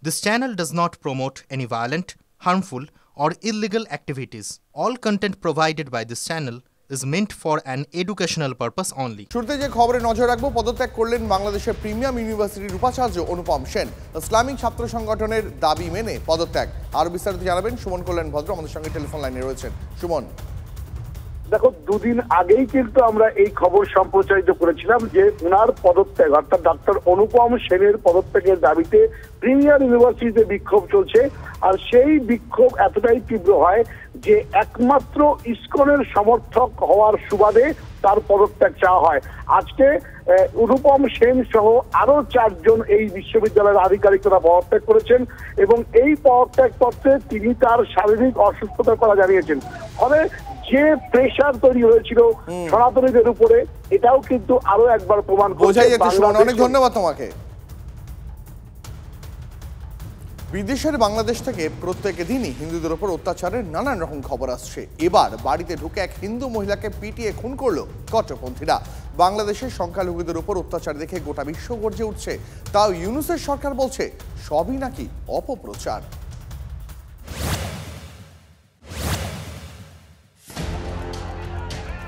This channel does not promote any violent, harmful, or illegal activities. All content provided by this channel is meant for an educational purpose only. শুরুতে যে খবরে নজর রাখবো, পদত্যাগ করলেন বাংলাদেশের প্রিমিয়াম ইউনিভার্সিটির উপাচার্য অনুপম সেন। ইসলামিক ছাত্র সংগঠনের দাবি মেনে পদত্যাগ। আরো বিস্তারিত জানাবেন সুমন কল্যাণ ভদ্র, আমাদের সঙ্গে টেলিফোন লাইনে রয়েছেন। সুমন, দেখো, দুদিন আগেই কিন্তু আমরা এই খবর সম্প্রচারিত করেছিলাম যে উনার পদত্যাগ অর্থাৎ ডক্টর অনুপম সেনের পদত্যাগের দাবিতে প্রিমিয়ার ইউনিভার্সিটিতে বিক্ষোভ চলছে। আর সেই বিক্ষোভ এতটাই তীব্র হয় যে একমাত্র ইসকনের সমর্থক হওয়ার সুবাদে তার পদত্যাগ চাওয়া হয়। আজকে অনুপম সেন সহ আরো 4 জন এই বিশ্ববিদ্যালয়ের আধিকারিকরা পদত্যাগ করেছেন এবং এই পদত্যাগ পত্রে তিনি তার শারীরিক অসুস্থতার কথা জানিয়েছেন। ফলে যে প্রেশার তৈরি হয়েছিল সনাতনীদের উপরে, এটাও কিন্তু আরো একবার প্রমাণ করছে। অনেক ধন্যবাদ তোমাকে। বিদেশের বাংলাদেশ থেকে প্রত্যেক দিনই হিন্দুদের উপর অত্যাচারের নানান রকম খবর আসছে। এবার বাড়িতে ঢুকে এক হিন্দু মহিলাকে পিটিয়ে খুন করলো কট্টরপন্থীরা। বাংলাদেশের সংখ্যালঘুদের উপর অত্যাচার দেখে গোটা বিশ্ব গর্জে উঠছে। তাও ইউনূসের সরকার বলছে সবই নাকি অপপ্রচার।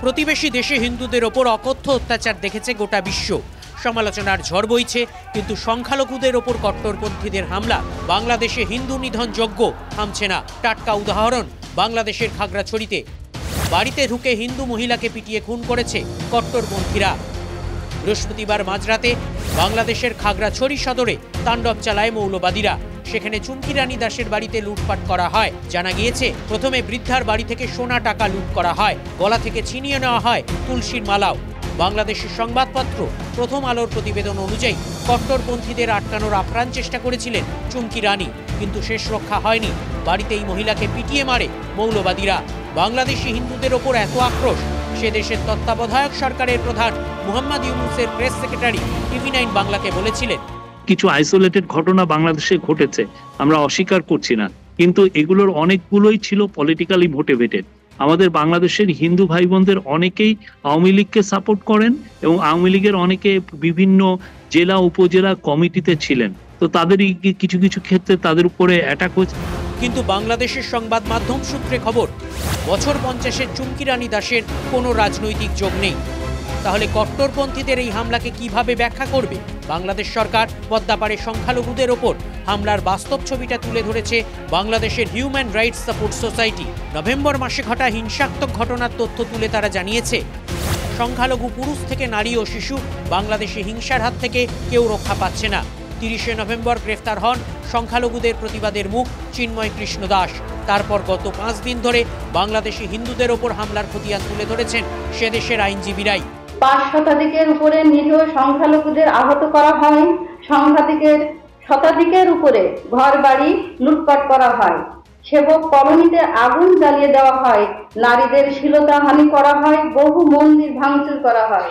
প্রতিবেশী দেশে হিন্দুদের ওপর অকথ্য অত্যাচার দেখেছে গোটা বিশ্ব। সমালোচনার ঝড় বইছে, কিন্তু সংখ্যালঘুদের ওপর কট্টরপন্থীদের হামলা, বাংলাদেশে হিন্দু নিধন যজ্ঞ থামছে না। টাটকা উদাহরণ বাংলাদেশের খাগড়াছড়িতে বাড়িতে ঢুকে হিন্দু মহিলাকে পিটিয়ে খুন করেছে কট্টরপন্থীরা। বৃহস্পতিবার মাঝরাতে বাংলাদেশের খাগড়াছড়ি সদরে তাণ্ডব চালায় মৌলবাদীরা। সেখানে চুমকি রানী দাসের বাড়িতে লুটপাট করা হয়। জানা গিয়েছে, প্রথমে বৃদ্ধার বাড়ি থেকে সোনা টাকা লুট করা হয়, গলা থেকে ছিনিয়ে নেওয়া হয় তুলসীর মালাও। বাংলাদেশের সংবাদপত্র প্রথম আলোর প্রতিবেদন অনুযায়ী কট্টরপন্থীদের আটকানোর আপ্রাণ চেষ্টা করেছিলেন চুমকি রানী, কিন্তু শেষ রক্ষা হয়নি। বাড়িতে এই মহিলাকে পিটিয়ে মারে মৌলবাদীরা। বাংলাদেশি হিন্দুদের ওপর এত আক্রোশ, সে দেশের তত্ত্বাবধায়ক সরকারের প্রধান মুহাম্মদ ইউনূসের প্রেস সেক্রেটারি TV9 বাংলাকে বলেছিলেন, কিছু আইসোলেটেড ঘটনা বাংলাদেশে ঘটেছে, আমরা অস্বীকার করছি না, কিন্তু এগুলোর অনেকগুলোই ছিল পলিটিক্যালি মোটিভেটেড। আমাদের বাংলাদেশের হিন্দু ভাই বোনদের অনেকেই আওয়ামী লীগকে সাপোর্ট করেন এবং আওয়ামী লীগের অনেকে বিভিন্ন জেলা উপজেলা কমিটিতে ছিলেন, তো তাদেরই কিছু কিছু ক্ষেত্রে তাদের উপরে অ্যাটাক হয়েছে। কিন্তু বাংলাদেশের সংবাদ মাধ্যম সূত্রে খবর, বছর 50-এর চুমকি রানী দাসের কোনো রাজনৈতিক যোগ নেই। তাহলে কট্টরপন্থীদের এই হামলাকে কিভাবে ব্যাখ্যা করবে বাংলাদেশ সরকার? পদ্মাপাড়ে সংখ্যালঘুদের ওপর হামলার বাস্তব ছবিটা তুলে ধরেছে বাংলাদেশের human rights support society. November মাসে ঘটা হিংসাত্মক ঘটনার তথ্য তুলে তারা জানিয়েছে, সংখ্যালঘু পুরুষ থেকে নারী ও শিশু বাংলাদেশে হিংসার হাত থেকে কেউ রক্ষা পাচ্ছে না। 30শে নভেম্বর গ্রেফতার হন সংখ্যালঘুদের প্রতিবাদের মুখ চিন্ময় কৃষ্ণ দাস। তারপর গত 5 দিন ধরে বাংলাদেশি হিন্দুদের ওপর হামলার খতিয়ান তুলে ধরেছেন সে দেশের আইনজীবীরাই। 5 শতাধিকের উপরে নিরীহ সংখ্যালঘুদের আহত করা হয়, শতাধিকের উপরে ঘর বাড়ি লুটপাট করা হয়, সেবক কলোনিতে আগুন জ্বালিয়ে দেওয়া হয়, নারীদের শ্লীলতাহানি করা হয়, বহু মন্দির ভাঙচুর করা হয়।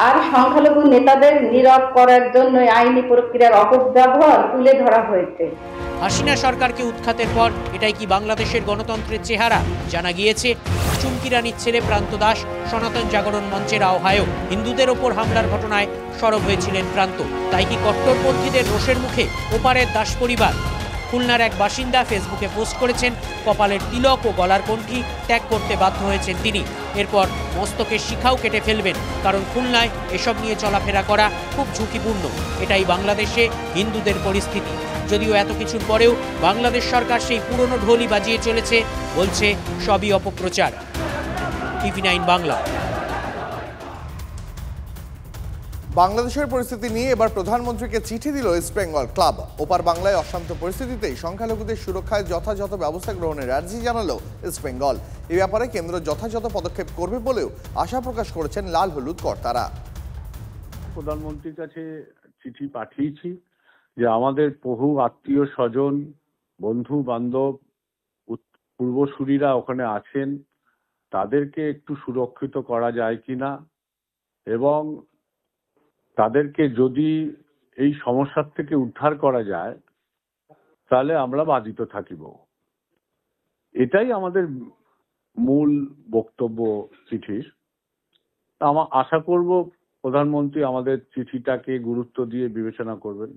আর সংখ্যালঘু নেতাদের নীরব করার জন্য আইনি প্রক্রিয়ার অপব্যবহার তুলে ধরা হয়েছে। হাসিনা সরকারকে উৎখাতের পর এটাই কি বাংলাদেশের গণতন্ত্রের চেহারা? জানা গিয়েছে, চুমকি রানীর ছেলে প্রান্ত দাস সনাতন জাগরণ মঞ্চের আহ্বায়ক। হিন্দুদের ওপর হামলার ঘটনায় সরব হয়েছিলেন প্রান্ত। তাই কি কট্টরপন্থীদের রোষের মুখে ওপারের দাস পরিবার? খুলনার এক বাসিন্দা ফেসবুকে পোস্ট করেছেন, কপালের তিলক ও গলার কণ্ঠি ত্যাগ করতে বাধ্য হয়েছেন তিনি। এরপর মস্তকের শিখাও কেটে ফেলবেন, কারণ খুলনায় এসব নিয়ে চলাফেরা করা খুব ঝুঁকিপূর্ণ। এটাই বাংলাদেশে হিন্দুদের পরিস্থিতি। যদিও এত কিছুর পরেও বাংলাদেশ সরকার সেই পুরনো ঢোলই বাজিয়ে চলেছে, বলছে সবই অপপ্রচার। TV9 বাংলা। বাংলাদেশের পরিস্থিতি নিয়ে এবার প্রধানমন্ত্রীকে চিঠি দিল ইস্ট বেঙ্গল ক্লাব। ওপার বাংলায় অশান্ত পরিস্থিতিতে সংখ্যালঘুদের সুরক্ষায় যথাযথ ব্যবস্থা গ্রহণের আর্জি জানালো ইস্ট বেঙ্গল। এই ব্যাপারে কেন্দ্র যথাযথ পদক্ষেপ করবে বলেও আশা প্রকাশ করেছেন লাল হলুদ কর্তারা। প্রধানমন্ত্রীর কাছে চিঠি পাঠিয়েছি যে আমাদের বহু আত্মীয় স্বজন, বন্ধু বান্ধব, পূর্বসূরীরা ওখানে আছেন, তাদেরকে একটু সুরক্ষিত করা যায় কিনা, এবং তাদেরকে যদি এই সমস্যার থেকে উদ্ধার করা যায় তাহলে আমরা বাধিত থাকিব। এটাই আমাদের মূল বক্তব্য চিঠির। আশা করব প্রধানমন্ত্রী আমাদের চিঠিটাকে গুরুত্ব দিয়ে বিবেচনা করবেন।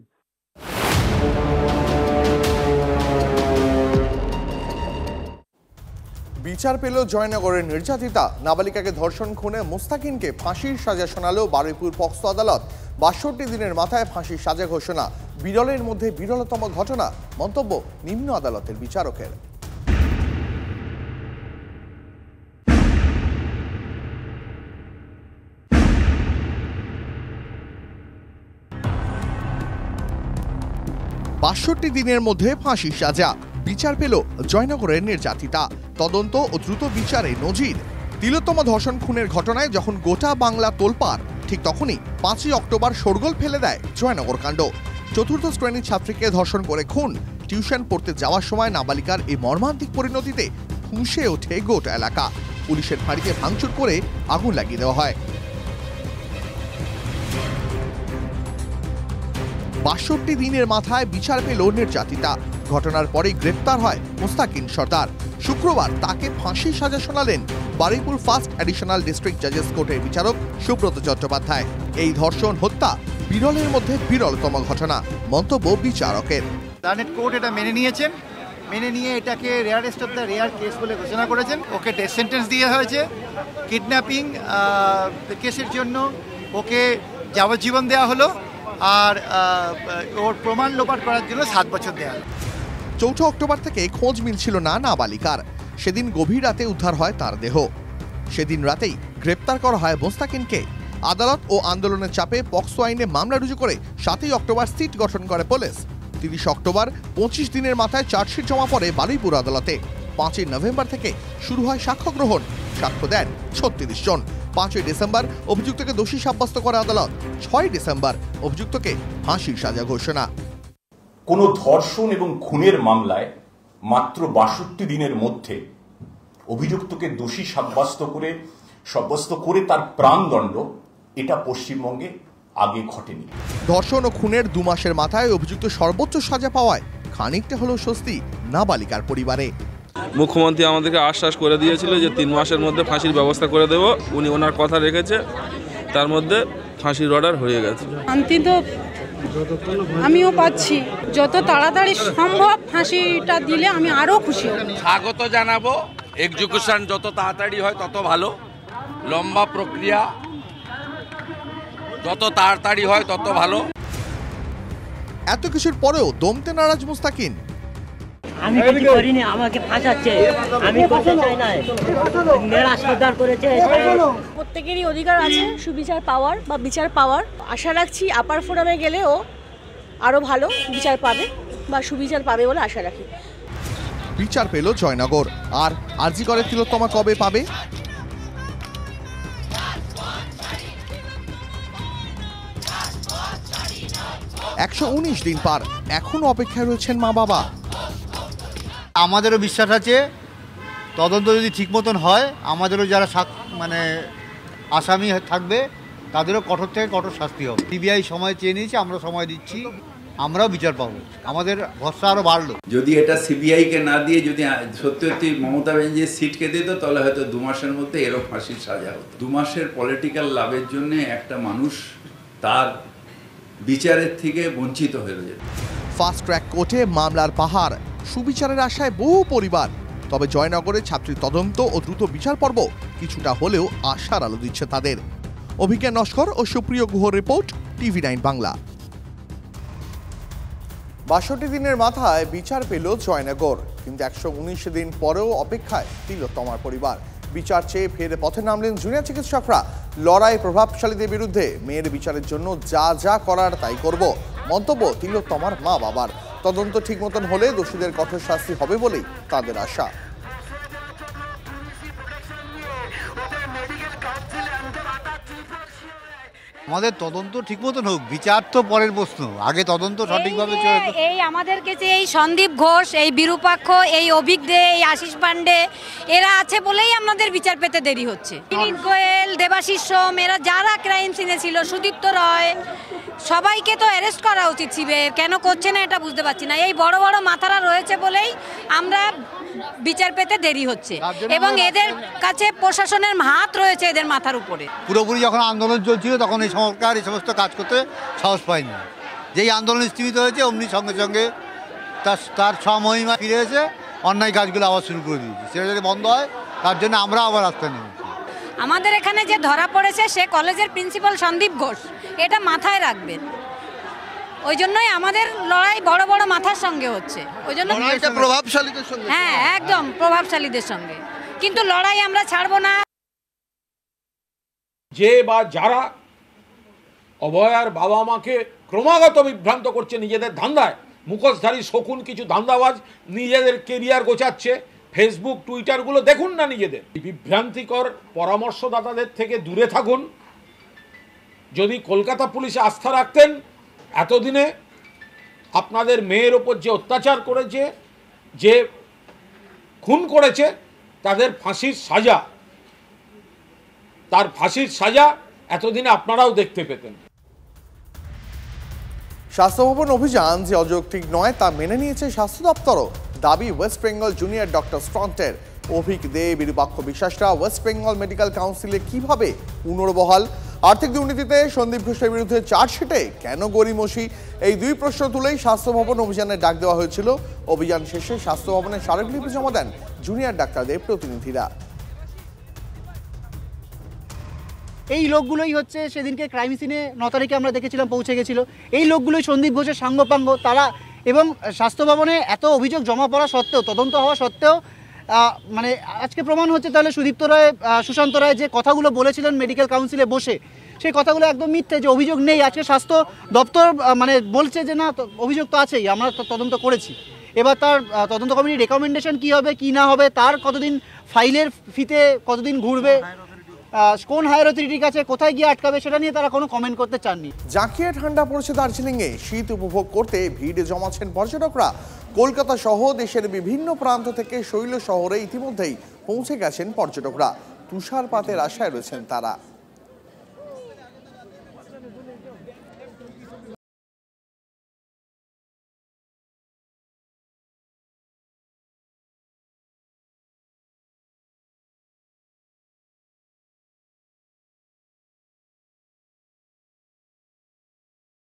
বিচার পেল জয়নগরের নির্যাতিতা নাবালিকাকে ধর্ষণ খুনে মোস্তাকিনকে ফাঁসির সাজা শোনালো বারুইপুর পক্সো আদালত। ৬২ দিনের মাথায় ফাঁসির সাজা ঘোষণা, বিরলের মধ্যে বিরলতম ঘটনা, মন্তব্য নিম্ন আদালতের বিচারকের। বাষট্টি দিনের মধ্যে ফাঁসির সাজা, বিচার পেল জয়নগরের নির্যাতিতা। তদন্ত ও দ্রুত বিচারে নজির। তিলোত্তমা ধর্ষণ খুনের ঘটনায় যখন গোটা বাংলা তোলপাড়, ঠিক তখনই ৫ই অক্টোবর শোরগোল ফেলে দেয় জয়নগর কাণ্ড। চতুর্থ শ্রেণীর ছাত্রীকে ধর্ষণ করে খুন, টিউশন পড়তে যাওয়ার সময় নাবালিকার এই মর্মান্তিক পরিণতিতে ফুঁসে ওঠে গোটা এলাকা। পুলিশের ফাঁড়িতে ভাঙচুর করে আগুন লাগিয়ে দেওয়া হয়। ৬২ দিনের মাথায় বিচার পেল নির্যাতিতা। ঘটনার পরেই গ্রেপ্তার হয় মোস্তাকিন সর্দার। শুক্রবার তাকে ফাঁসির সাজা শোনালেন বারুইপুর ফার্স্ট অ্যাডিশনাল ডিস্ট্রিক্ট জাজেস কোর্টের বিচারক সুব্রত চট্টোপাধ্যায়। এই ধর্ষণ হত্যা বিরলের মধ্যে বিরলতম ঘটনা, মন্তব্য বিচারকের। প্ল্যানেট কোর্ট এটা মেনে নিয়েছেন, মেনে নিয়ে এটাকে rarest of the rare case বলে ঘোষণা করেছেন। ওকে ডেথ সেন্টেন্স দিয়ে হয়েছে। কিডন্যাপিং কেসের জন্য ওকে যাবজ্জীবন দেওয়া হলো, আর ওর প্রমাণ লোপাট করার জন্য 7 বছর দেওয়া হলো। ৪ অক্টোবর থেকে খোঁজ মিলছিল না নাবালিকার। সেদিন গভীর রাতে উদ্ধার হয় তার দেহ। সেদিন রাতেই গ্রেপ্তার করা হয় মোস্তাকিনকে। আদালত ও আন্দোলনের চাপে পক্সো আইনে মামলা রুজু করে 7ই অক্টোবর সিট গঠন করে পুলিশ। 30 অক্টোবর 25 দিনের মাথায় চার্জশিট জমা পড়ে বারুইপুর আদালতে। 5ই নভেম্বর থেকে শুরু হয় সাক্ষ্য গ্রহণ। সাক্ষ্য দেন 36 জন। 5ই ডিসেম্বর অভিযুক্তকে দোষী সাব্যস্ত করে আদালত। 6ই ডিসেম্বর অভিযুক্তকে ফাঁসির সাজা ঘোষণা। কোনো ধর্ষণ এবং খুনের মামলায় মাত্র ৬২ দিনের মধ্যে অভিযুক্তকে দোষী সাব্যস্ত করে তার প্রাণদণ্ড, এটা পশ্চিমবঙ্গে আগে ঘটেনি। ধর্ষণ ও খুনের 2 মাসের মাথায় অভিযুক্ত সর্বোচ্চ সাজা পাওয়ায় খানিকটা হলো স্বস্তি নাবালিকার পরিবারে। মুখ্যমন্ত্রী আমাদেরকে আশ্বাস করে দিয়েছিল যে 3 মাসের মধ্যে ফাঁসির ব্যবস্থা করে দেব। উনি ওনার কথা রেখেছে, তার মধ্যে ফাঁসির অর্ডার হয়ে গেছে। শান্তি তো আমিও পাচ্ছি, যত তাড়াতাড়ি সম্ভব ফাঁসিটা দিলে আমি আরো খুশি হব। স্বাগত জানাবো। এক্সিকিউশন যত তাড়াতাড়ি হয় তত ভালো। লম্বা প্রক্রিয়া, যত তাড়াতাড়ি হয় তত ভালো। এত কিছুর পরেও দমতে নারাজ মোস্তাকিন। আমি কিছু করিনি, আমাকে ফাঁসাচ্ছে, আমি করতে চাই না, মেয়েরা সর্দার করেছে। প্রত্যেকেরই অধিকার আছে সুবিচার পাওয়ার বা বিচার পাওয়ার। আশা রাখছি আপার ফোরামে গেলেও আরো ভালো বিচার পাবে বা সুবিচার পাবে বলে আশা রাখি। বিচার পেল জয়নগর। আর আরজি করে তিলোত্তমা কবে পাবে? 119 দিন পার, এখনো অপেক্ষায় রয়েছেন মা বাবা। আমাদেরও বিশ্বাস আছে তদন্ত যদি ঠিক মতন হয়, আমাদেরও যারা আসামি থাকবে তাদেরও কঠোর থেকে কঠোর শাস্তি হবে। সিবিআই সময় চেয়ে নিয়েছে, আমরা সময় দিচ্ছি, আমরাও বিচার পাবো। আমাদের ভরসা আরো বাড়লো। যদি এটা সিবিআই কে না দিয়ে যদি সত্যি সত্যি মমতা ব্যানার্জির সিটকে দিত, তাহলে হয়তো 2 মাসের মধ্যে এরও ফাঁসির সাজা হতো। 2 মাসের পলিটিক্যাল লাভের জন্য একটা মানুষ তার বিচারের থেকে বঞ্চিত হয়ে যেত। ফাস্ট ট্র্যাক কোর্টে মামলার পাহাড়, সুবিচারের আশায় বহু পরিবার। তবে জয়নগরে ছাত্রীর তদন্ত ও দ্রুত বিচার পর্ব কিছুটা হলেও আশার আলো দিচ্ছে তাদের। অভিজ্ঞান নস্কর ও সুপ্রিয় গুহর রিপোর্ট, TV9 বাংলা। ৬২ দিনের মাথায় বিচার পেল জয়নগর, কিন্তু 119 দিন পরেও অপেক্ষায় তিলোত্তমার পরিবার। বিচার চেয়ে ফের পথে নামলেন জুনিয়র চিকিৎসকরা। লড়াই প্রভাবশালীদের বিরুদ্ধে, মেয়ের বিচারের জন্য যা যা করার তাই করব, মন্তব্য তিলোত্তমার মা বাবার। তদন্ত ঠিক মতন হলে দোষীদের কঠোর শাস্তি হবে বলেই তাদের আশা। আমাদের তদন্ত ঠিক মতন হোক, বিচার তো পরের প্রশ্ন, আগে তদন্ত সঠিকভাবে চলে। এই আমাদের কাছে এই সন্দীপ ঘোষ, এই বিরূপাক্ষ, এই অভিক দে, এই আশিস পান্ডে, এরা আছে বলেই আমাদের বিচার পেতে দেরি হচ্ছে। বিনীত গোয়েল, দেবাশিস সোম, এরা যারা ক্রাইম সিনে ছিল, সুদীপ্ত রয়, সবাইকে তো অ্যারেস্ট করা উচিত ছিল। কেন করছে না এটা বুঝতে পারছি না। এই বড় বড় মাথারা রয়েছে বলেই আমরা বিচার পেতে দেরি হচ্ছে, এবং এদের কাছে প্রশাসনের হাত রয়েছে এদের মাথার উপরে। পুরোপুরি যখন আন্দোলন চলছিল তখন এই সরকার এই সমস্ত কাজ করতে সাহস পায়নি। যেই আন্দোলন স্থিমিত হয়েছে অমনি সঙ্গে সঙ্গে তার স্বমহিমা ফিরে এসে অন্যায় কাজগুলো আবার শুরু করে দিয়েছে। সেটা যদি বন্ধ হয় তার জন্য আমরা আবার রাস্তা নেমেছি। আমাদের এখানে যে ধরা পড়েছে সে কলেজের প্রিন্সিপাল সন্দীপ ঘোষ, এটা মাথায় রাখবেন। ওই জন্যই আমাদের লড়াই বড় বড় মাথার সঙ্গে হচ্ছে। ওই জন্য প্রভাবশালীদের সঙ্গে, হ্যাঁ একদম প্রভাবশালীদের সঙ্গে, কিন্তু লড়াই আমরা ছাড়বো না। যে বা যারা অভয়ার বাবা মাকে ক্রমাগত বিভ্রান্ত করছে নিজেদের ধান্দায়, মুখোশধারী শকুন কিছু ধান্দাবাজ নিজেদের কেরিয়ার গোছাচ্ছে, ফেসবুক টুইটারগুলো দেখুন না নিজেদের। বিভ্রান্তিকর পরামর্শদাতাদের থেকে দূরে থাকুন। যদি কলকাতা পুলিশে আস্থা রাখতেন, এতদিনে আপনাদের মেয়ের ওপর যে অত্যাচার করেছে, যে খুন করেছে, তাদের ফাঁসির সাজা, তার ফাঁসির সাজা এতদিনে আপনারাও দেখতে পেতেন। স্বাস্থ্য ভবন অভিযান যে অযৌক্তিক নয় তা মেনে নিয়েছে স্বাস্থ্য দপ্তরও। দাবি ওয়েস্ট বেঙ্গল জুনিয়র ডক্টর স্ট্রন্টের। অভিক দে, বিরূপাক্ষ বিশ্বাসরা ওয়েস্ট বেঙ্গল মেডিকেল কাউন্সিলে কিভাবে পুনর্বহাল? আর্থিক দুর্নীতিতে সন্দীপ ঘোষের বিরুদ্ধে চার্জশিটে কেন গড়িমসি? এই দুই প্রশ্ন তুলেই স্বাস্থ্য ভবন অভিযানের ডাক দেওয়া হয়েছিল। অভিযান শেষে স্বাস্থ্য ভবনে স্মারকলিপি জমা দেন জুনিয়র ডাক্তারদের প্রতিনিধিরা। এই লোকগুলোই হচ্ছে সেদিনকে ক্রাইম সিনে 9 তারিখে আমরা দেখেছিলাম পৌঁছে গেছিল। এই লোকগুলোই সন্দীপ ঘোষের সাঙ্গপাঙ্গ তারা। এবং স্বাস্থ্য ভবনে এত অভিযোগ জমা পড়া সত্ত্বেও, তদন্ত হওয়া সত্ত্বেও মানে আজকে প্রমাণ হচ্ছে তাহলে সুদীপ্ত রায়, সুশান্ত রায় যে কথাগুলো বলেছিলেন মেডিকেল কাউন্সিলে বসে, সেই কথাগুলো একদম মিথ্যে, যে অভিযোগ নেই। আজকে স্বাস্থ্য দপ্তর মানে বলছে যে না, অভিযোগ তো আছেই, আমরা তদন্ত করেছি। এবার তার তদন্ত কমিটির রেকমেন্ডেশন কী হবে কি না হবে, তার কতদিন ফাইলের ফিতে কতদিন ঘুরবে, কোন হায়ার অথরিটির কাছে কোথায় গিয়ে আটকাবে, সেটা নিয়ে তারা কোনো কমেন্ট করতে চাননি। জাঁকিয়ে ঠান্ডা পড়েছে দার্জিলিংয়ে। শীত উপভোগ করতে ভিড় জমাচ্ছেন পর্যটকরা। কলকাতা সহ দেশের বিভিন্ন প্রান্ত থেকে শৈল শহরে ইতিমধ্যেই পৌঁছে গেছেন পর্যটকরা। তুষারপাতের আশায় রয়েছেন তারা।